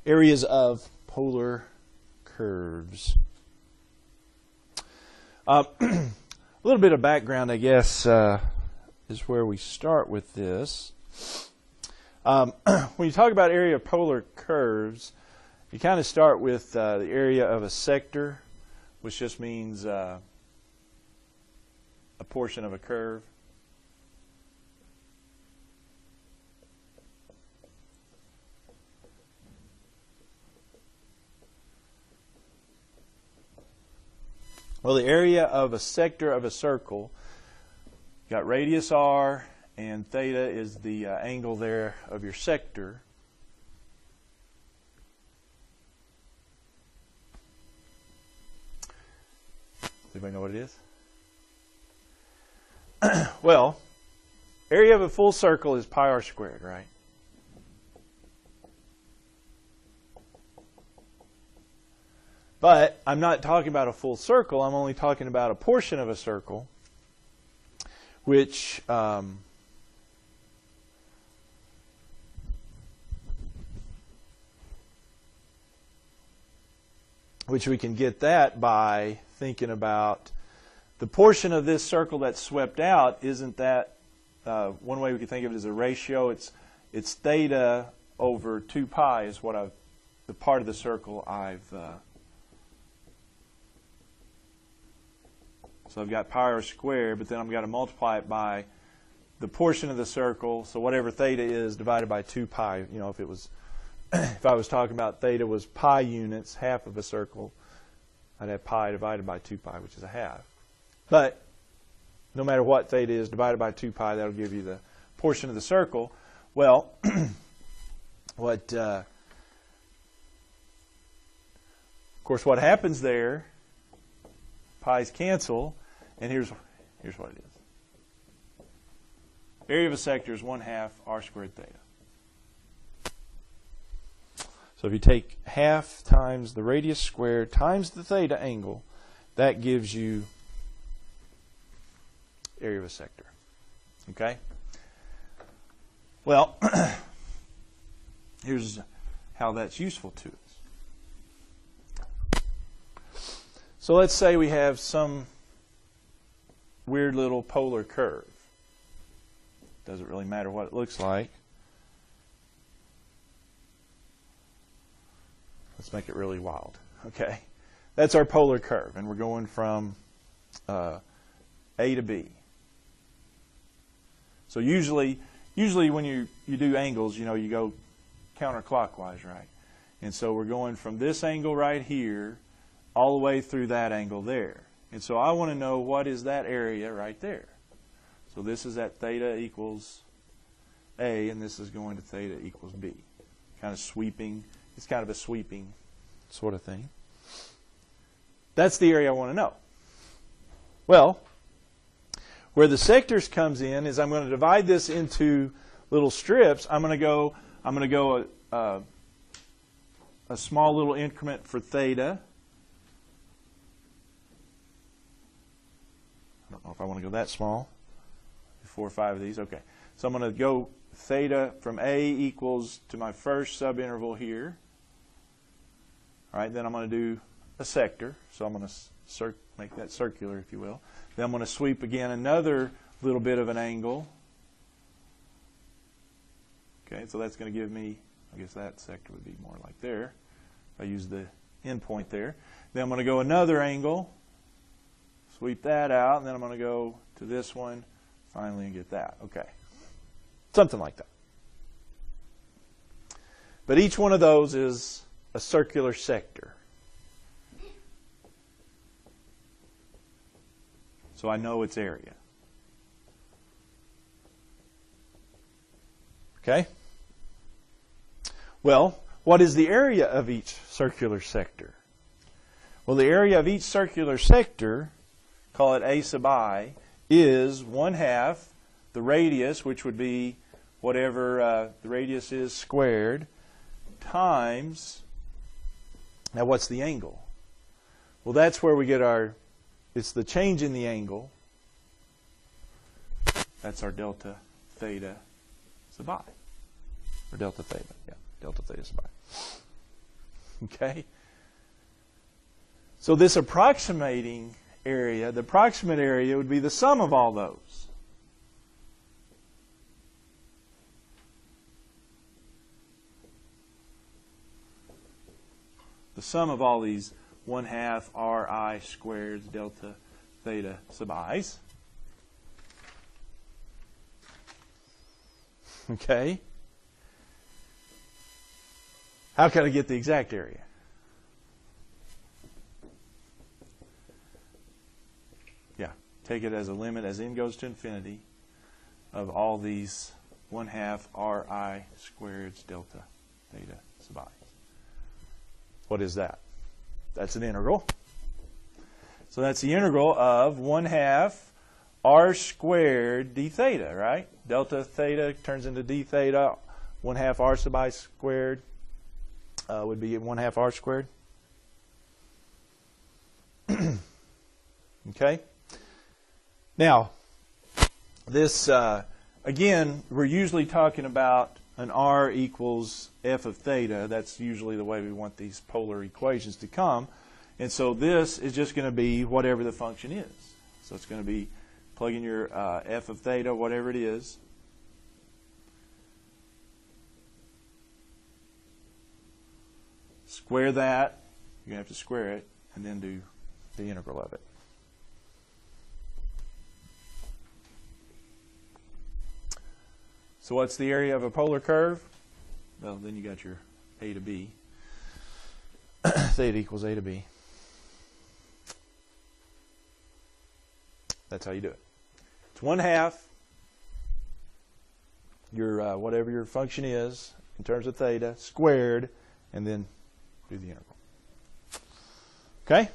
areas of polar curves. A little bit of background, I guess, is where we start with this. When you talk about area of polar curves, you kind of start with the area of a sector, which just means a portion of a curve. Well, the area of a sector of a circle, you got radius r, and theta is the angle there of your sector. Does anybody know what it is? Well, area of a full circle is pi r squared, right? But I'm not talking about a full circle. I'm only talking about a portion of a circle, which we can get that by thinking about the portion of this circle that's swept out. Isn't that one way we could think of it as a ratio? It's theta over 2 pi is what the part of the circle so I've got pi r squared, but then I've got to multiply it by the portion of the circle. So whatever theta is divided by 2 pi. You know, if it was, if I was talking about theta was pi units, half of a circle, I'd have pi divided by 2 pi, which is a half. But no matter what theta is divided by 2 pi, that'll give you the portion of the circle. Well, of course, what happens there? Pi's cancel, and here's what it is. Area of a sector is 1/2 r squared theta. So if you take half times the radius squared times the theta angle, that gives you area of a sector. Okay? Well, here's how that's useful to us. So let's say we have some weird little polar curve. Doesn't really matter what it looks like. Let's make it really wild. Okay, that's our polar curve, and we're going from A to B. So usually when you do angles, you know, you go counterclockwise, right? And so we're going from this angle right here all the way through that angle there. And so I want to know what is that area right there. So this is at theta equals A, and this is going to theta equals B. Kind of sweeping. It's kind of a sweeping sort of thing. That's the area I want to know. Well, where the sectors comes in is I'm going to divide this into little strips. I'm going to go a small little increment for theta. I don't know if I want to go that small. 4 or 5 of these. Okay. So I'm going to go theta from A equals to my first subinterval here. All right. Then I'm going to do a sector. So I'm going to make that circular, if you will. Then I'm going to sweep again another little bit of an angle. Okay. So that's going to give me, I guess that sector would be more like there. If I use the end point there. Then I'm going to go another angle. Sweep that out, and then I'm going to go to this one, finally, and get that. Okay. Something like that. But each one of those is a circular sector. So I know its area. Okay? Well, what is the area of each circular sector? Well, the area of each circular sector, call it A sub I, is 1/2 the radius, which would be whatever the radius is squared, times, now what's the angle? Well, that's where we get it's the change in the angle. That's our delta theta sub I. Or delta theta, yeah, delta theta sub I. Okay? So this approximating area, the approximate area would be the sum of all those. The sum of all these 1/2 Ri squared delta theta sub i's. Okay? How can I get the exact area? Yeah, take it as a limit as n goes to infinity of all these 1/2 Ri squared delta theta sub i's. What is that? That's an integral. So that's the integral of 1/2 r squared d theta, right? Delta theta turns into d theta. 1/2 r sub I squared would be 1/2 r squared. Okay? Now, this, again, we're usually talking about an r equals f of theta. That's usually the way we want these polar equations to come. And so this is just going to be whatever the function is. So it's going to be plug in your f of theta, whatever it is. Square that. You're going to have to square it and then do the integral of it. So what's the area of a polar curve? Well, then you got your a to b. Theta equals a to b. That's how you do it. It's 1/2 your whatever your function is in terms of theta squared, and then do the integral. Okay?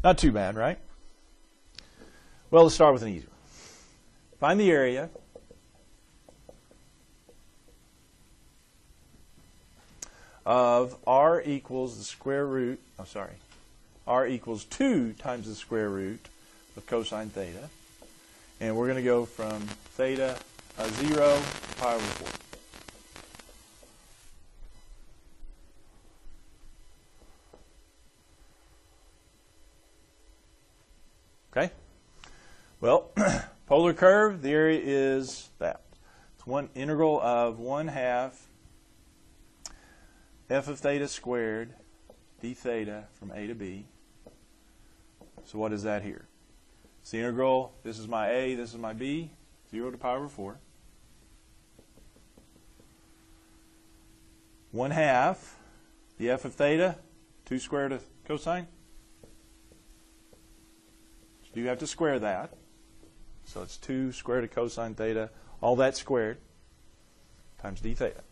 Not too bad, right? Well, let's start with an easy one. Find the area of r equals the square root, r equals 2 times the square root of cosine theta. And we're going to go from theta 0 to pi over 4. Okay? Well, polar curve, the area is that. It's one integral of 1/2 f of theta squared d theta from a to b. So what is that here? It's the integral, this is my a, this is my b, 0 to pi over 4. 1/2 the f of theta, 2 square root of cosine. So you have to square that. So it's 2 square root of cosine theta, all that squared, times d theta.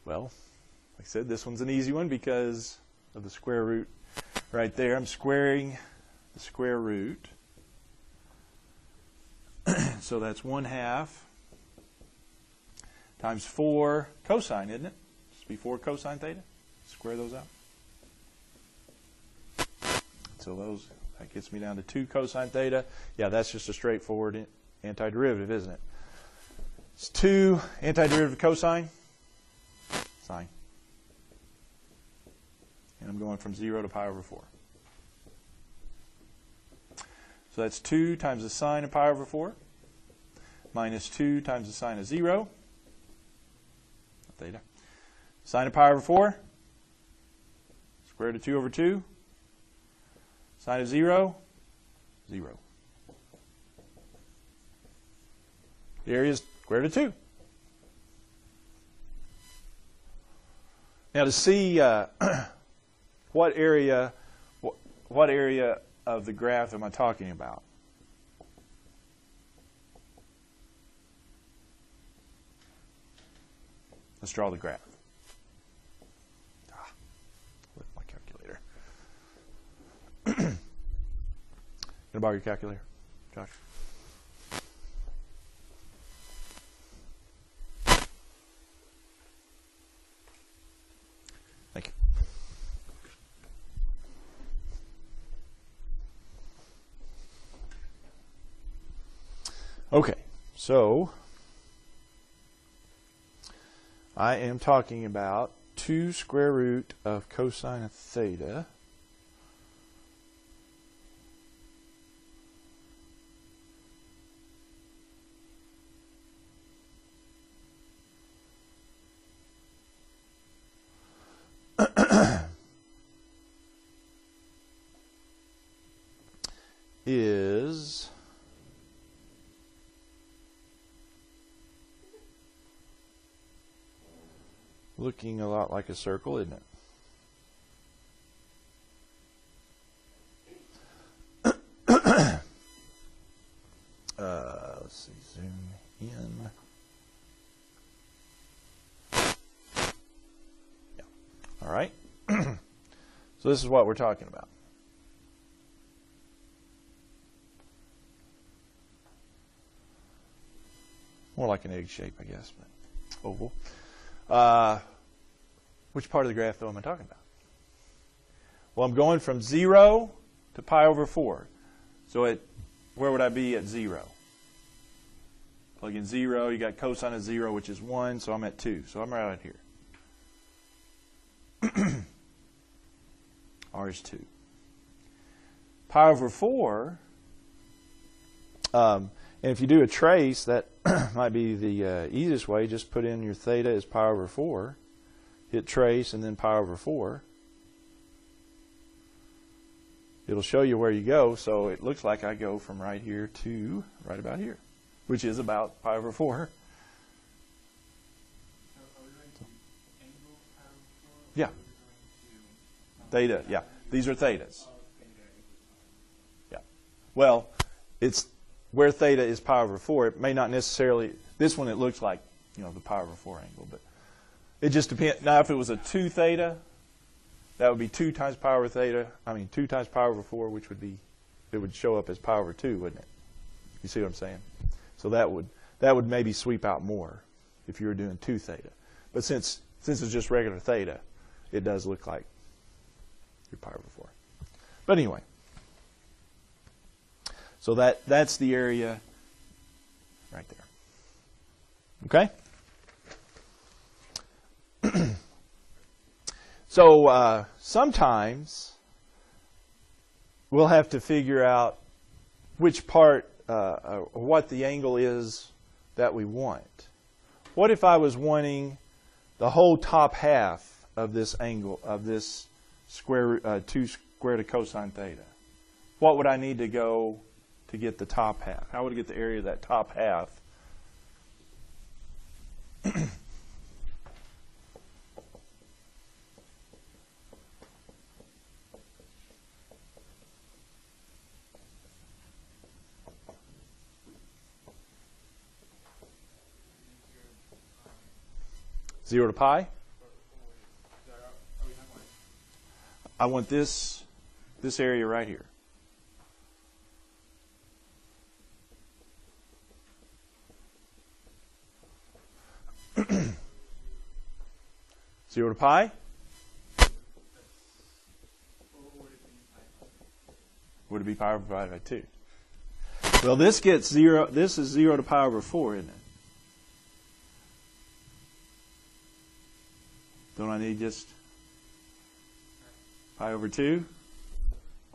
Well, like I said, this one's an easy one because of the square root right there. I'm squaring the square root. So that's 1/2 times 4 cosine, isn't it? Just be 4 cosine theta. Square those out. So that gets me down to 2 cosine theta. Yeah, that's just a straightforward antiderivative, isn't it? It's 2 antiderivative of cosine, sine. And I'm going from 0 to pi over 4. So that's 2 times the sine of pi over 4 minus 2 times the sine of 0, theta. Sine of pi over 4, square root of 2 over 2. Sine of 0, 0. The area is square root of 2. Now to see what area of the graph am I talking about? Let's draw the graph. With my calculator. Can I borrow your calculator, Josh? Thank you. Okay, so I am talking about 2 square root of cosine of theta is looking a lot like a circle, isn't it? Let's see, zoom in. Yeah. All right. So this is what we're talking about. More like an egg shape, I guess, but oval. Which part of the graph, though, am I talking about? Well, I'm going from 0 to pi over 4. So where would I be at 0? Plug in 0. You got cosine of 0, which is 1, so I'm at 2. So I'm right out here. R is 2. Pi over 4, and if you do a trace, that might be the easiest way. Just put in your theta as pi over 4. Hit trace and then pi over 4. It'll show you where you go, so it looks like I go from right here to right about here, which is about pi over 4. Yeah. Theta, yeah. These are thetas. Yeah. Well, it's where theta is pi over 4. It may not necessarily, this one it looks like, the pi over 4 angle, but it just depends. Now, if it was a 2 theta, that would be 2 times pi over theta. 2 times pi over 4, which would be, it would show up as pi over 2, wouldn't it? You see what I'm saying? So that would maybe sweep out more if you were doing 2 theta. But since it's just regular theta, it does look like your pi over 4. But anyway, so that's the area right there. Okay? So sometimes we'll have to figure out which part, what the angle is that we want. What if I was wanting the whole top half of this angle, of this 2 square root of cosine theta? What would I need to go to get the top half? How would I get the area of that top half? 0 to pi? I want this area right here. Zero to pi? Would it be pi over pi by 2? Well, this gets 0. This is 0 to pi over 4, isn't it? Don't I need just pi over 2?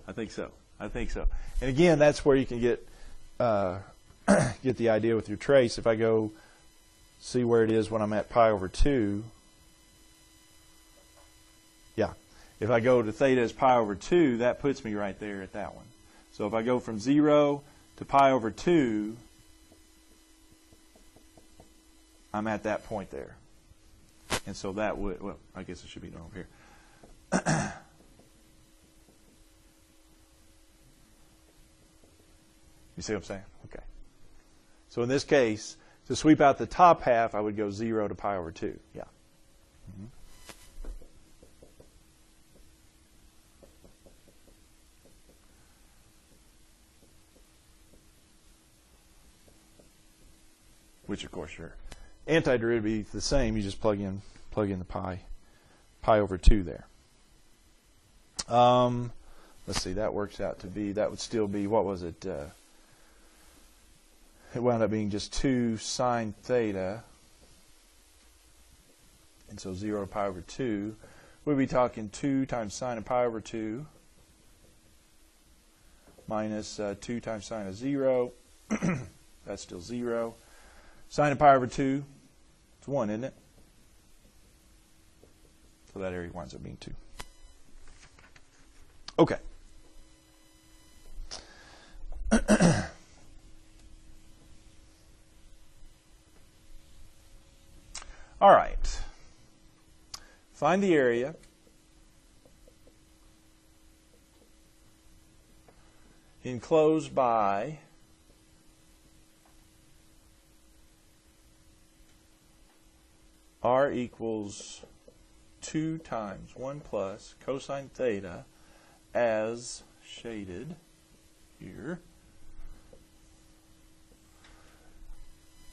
I think so. And again, that's where you can get get the idea with your trace. If I go see where it is when I'm at pi over 2, yeah. If I go to theta as pi over 2, that puts me right there at that one. So if I go from 0 to pi over 2, I'm at that point there. And so that would, well, I guess it should be done over here. You see what I'm saying? Okay. So in this case, to sweep out the top half, I would go 0 to pi over 2. Yeah. Mm-hmm. Which, of course, your antiderivative would be the same. You just plug in the pi over 2 there. Let's see. That works out to be, that would still be, what was it? it wound up being just 2 sine theta. And so 0 to pi over 2. We'll be talking 2 times sine of pi over 2 minus 2 times sine of 0. That's still 0. Sine of pi over 2, it's 1, isn't it? So that area winds up being 2. Okay. All right. Find the area. Enclosed by r equals 2 times 1 plus cosine theta as shaded here.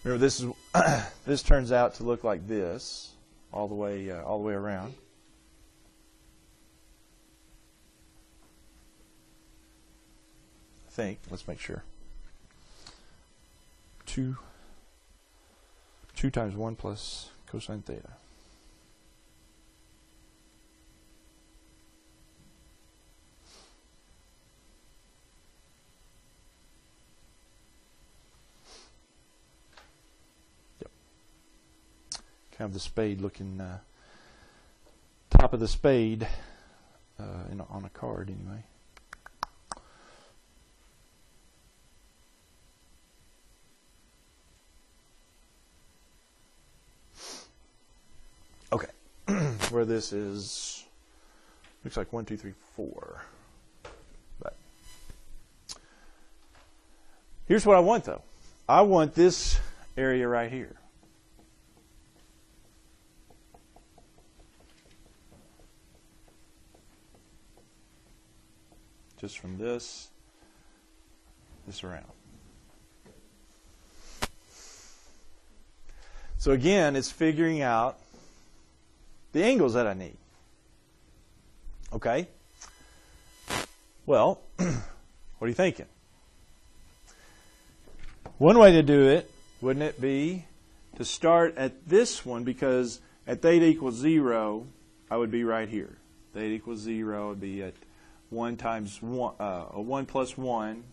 Remember, this is this turns out to look like this all the way around. I think. Let's make sure. 2 times 1 plus cosine theta. Yep. Kind of the spade looking, top of the spade on a card anyway. Okay, where this is, looks like 1, 2, 3, 4. But here's what I want, though. I want this area right here. Just from this around. So again, it's figuring out the angles that I need. Okay? Well, what are you thinking? One way to do it, wouldn't it be to start at this one, because at theta equals 0, I would be right here. Theta equals 0 would be at 1 times 1, 1 plus 1,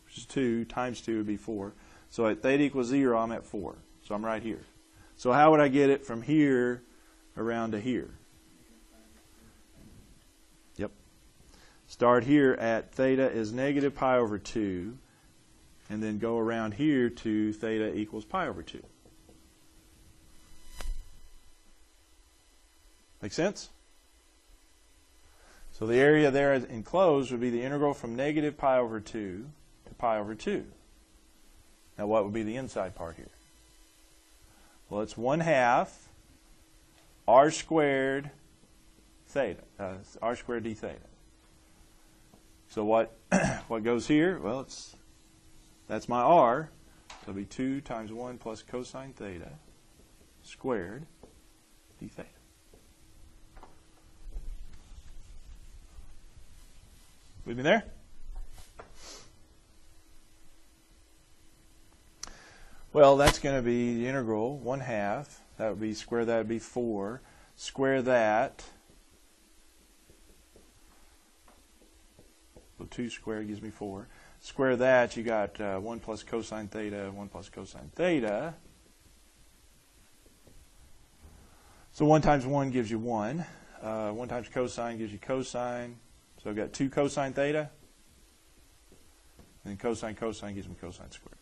which is 2, times 2 would be 4. So at theta equals 0, I'm at 4. So I'm right here. So how would I get it from here around to here? Yep. Start here at theta is negative pi over 2, and then go around here to theta equals pi over 2. Make sense? So the area there enclosed would be the integral from negative pi over 2 to pi over 2. Now what would be the inside part here? Well, it's 1/2 r squared theta, r squared d theta. So what goes here? Well, that's my r. So it'll be 2 times 1 plus cosine theta squared d theta. With me there? Well, that's going to be the integral 1/2. That would be square that would be 4. Square that. So 2 squared gives me 4. Square that, you got 1 plus cosine theta, 1 plus cosine theta. So 1 times 1 gives you 1. 1 times cosine gives you cosine. So I've got 2 cosine theta. And cosine gives me cosine squared.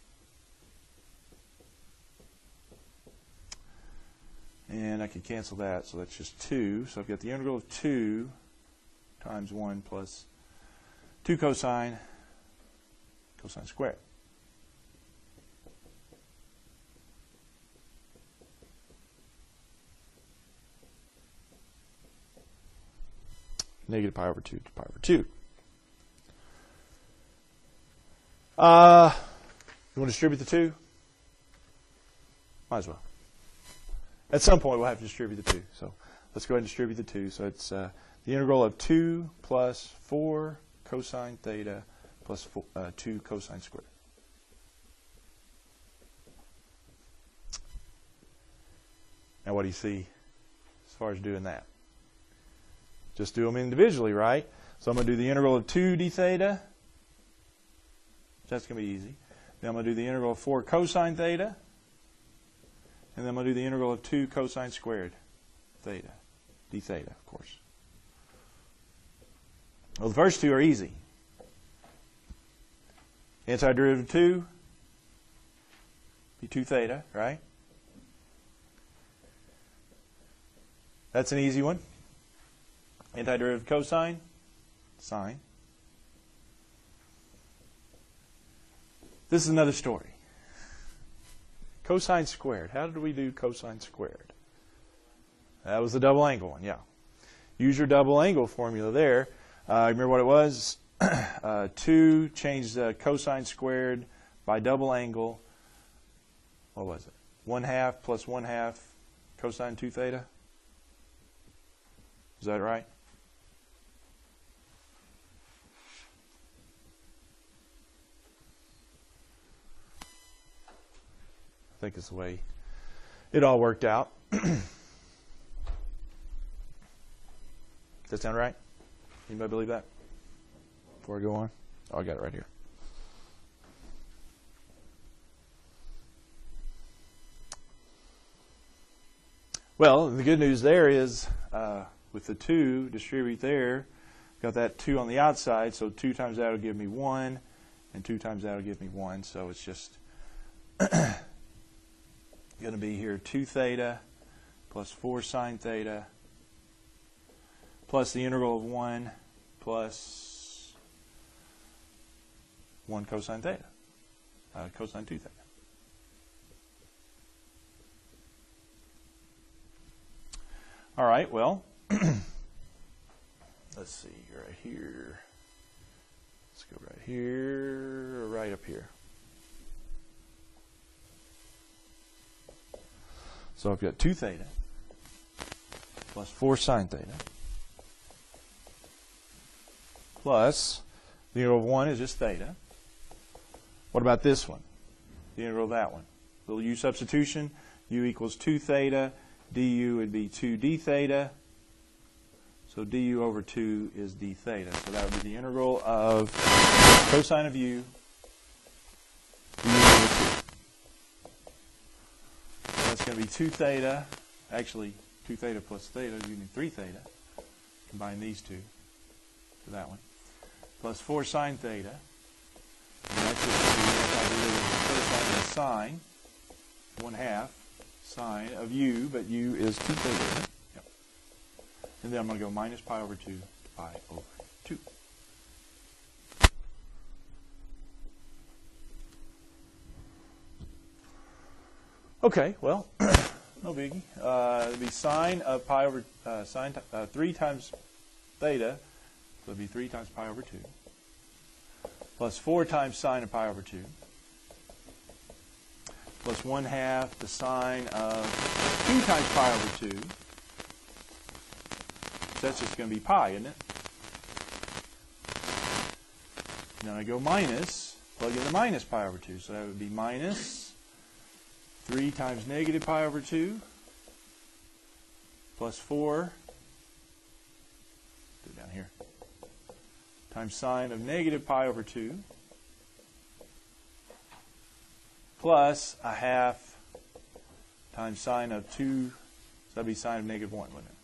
And I can cancel that, so that's just 2. So I've got the integral of 2 times 1 plus 2 cosine squared. Negative pi over 2 to pi over 2. You want to distribute the 2? Might as well. At some point, we'll have to distribute the 2. So let's go ahead and distribute the 2. So it's the integral of 2 plus 4 cosine theta plus 2 cosine squared. Now what do you see as far as doing that? Just do them individually, right? So I'm going to do the integral of 2 d theta. That's going to be easy. Then I'm going to do the integral of 4 cosine theta. And then I'm going to do the integral of 2 cosine squared theta. D theta, of course. Well, the first two are easy. Antiderivative of 2 be 2 theta, right? That's an easy one. Antiderivative of cosine, sine. This is another story. Cosine squared. How did we do cosine squared? That was the double angle one, yeah. Use your double angle formula there. Remember what it was? 2 change cosine squared by double angle. What was it? 1/2 plus 1/2 cosine 2 theta. Is that right? I think it's the way it all worked out. Does that sound right? Anybody believe that? Before I go on? Oh, I got it right here. Well, the good news there is with the 2, distribute there, got that 2 on the outside, so 2 times that will give me 1, and 2 times that will give me 1, so it's just going to be here 2 theta plus 4 sine theta plus the integral of 1 plus 1 cosine theta, cosine 2 theta. All right, well, let's see, right here. Let's go right here, or right up here. So I've got 2 theta plus 4 sine theta plus the integral of 1 is just theta. What about this one? The integral of that one. Little u substitution. U equals 2 theta. Du would be 2 d theta. So du over 2 is d theta. So that would be the integral of cosine of u du over 2. That's going to be 2 theta. Actually, 2 theta plus theta is giving me 3 theta. Combine these two to that one. Plus 4 sine theta. And that's just the sine, 1/2 sine of u, but u is 2 theta. Yep. And then I'm going to go minus pi over 2 to pi over 2. Okay, well, no biggie. It'll be sine of pi over 3 times theta, so it'll be 3 times pi over 2, plus 4 times sine of pi over 2, plus 1/2 the sine of 2 times pi over 2. So that's just going to be pi, isn't it? Now I go minus, plug in the minus pi over 2, so that would be minus 3 times negative pi over 2 plus 4, do it down here, times sine of negative pi over 2 plus 1/2 times sine of 2, so that would be sine of negative 1, wouldn't it?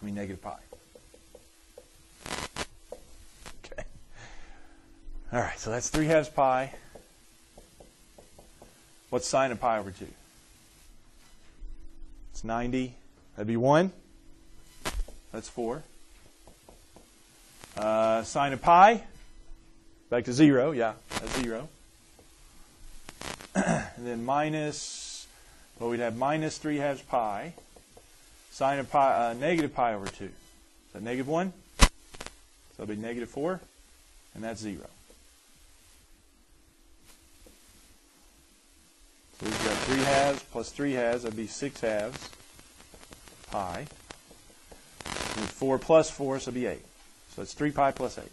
I mean negative pi. Okay. All right, so that's 3/2 pi. What's sine of pi over 2? It's 90. That'd be 1. That's 4. Sine of pi, back to 0. Yeah, that's 0. And then minus, well, we'd have minus 3/2 pi. Sine of pi, negative pi over 2. Is that negative 1? So that'll be negative 4. And that's 0. So we've got 3/2 plus 3/2, that'd be 6/2 pi. And 4 plus 4, so that'd be 8. So it's 3 pi plus 8.